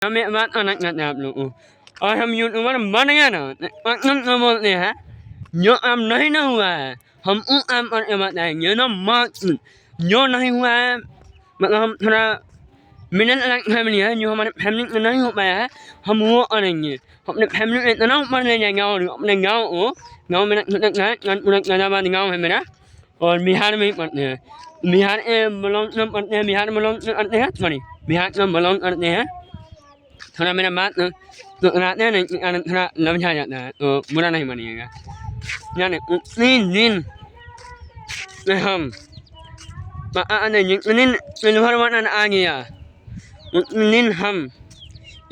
हमें बात अलग करते हैं आप लोग को और हम यूट्यूबर बन गए ना तो बोलते हैं जो काम नहीं ना हुआ है हम उस काम करके बताएंगे ना मत जो नहीं हुआ है मतलब हम थोड़ा मिडिल अलग फैमिली है जो हमारे फैमिली में नहीं हो पाया है हम वो करेंगे अपने फैमिली में इतना ऊपर ले जाएंगे और अपने गाँव मेरा गाँव गाँव है मेरा और बिहार में ही पढ़ते हैं बिहार बिलोंग करते हैं बिहार बिलोंग करते हैं सॉरी बिहार में बिलोंग करते हैं थोड़ा मेरा बात टकराते हैं नहीं थोड़ा लमझा जाता है तो बुरा नहीं मानिएगा यानी उतनी दिन हम जितने दिन सिल्वर बटन आ गया उतने दिन हम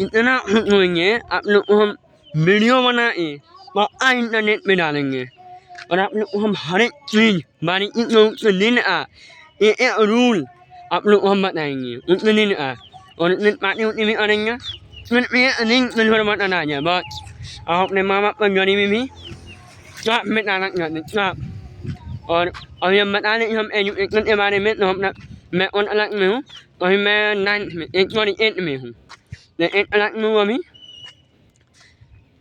इतना खुश होंगे आप लोग को हम वीडियो बनाए पक्का इंटरनेट पे डालेंगे और आप लोग को हम हर एक चीज़ बारीकी से दिन एक रूल आप लोग को हम बताएंगे उतने दिन और इतने पार्टी उतनी भी करेंगे सिर्फ ये लिंक सिल्वर बटन आ जाए बस और अपने माँ बाप पर गरीबी भी सब मिटाना चाहते सब और अभी हम बता दें हम एजुकेशन के बारे में तो अपना मैं और अलग में हूँ तो अभी मैं 9th में 8 में हूँ मैं 8 अलग में हूँ अभी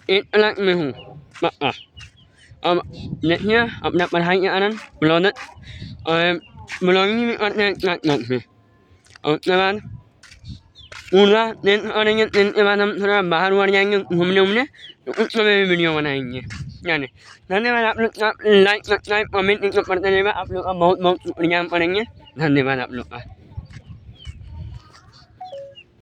8 अलग में हूँ पक्का अब देखिए अपना पढ़ाई के आनंद ब्लॉगर और ब्लॉगिंग भी करते हैं क्लास में और उसके बाद पूरा दिन करेंगे दिन के बाद हम थोड़ा बाहर उड़ जाएंगे घूमने तो उस समय भी वीडियो बनाएंगे यानी धन्यवाद आप लोग का लाइक सब्सक्राइब कमेंट इनको पढ़ते रहेगा आप लोग का बहुत बहुत शुक्रिया हम करेंगे धन्यवाद आप लोग का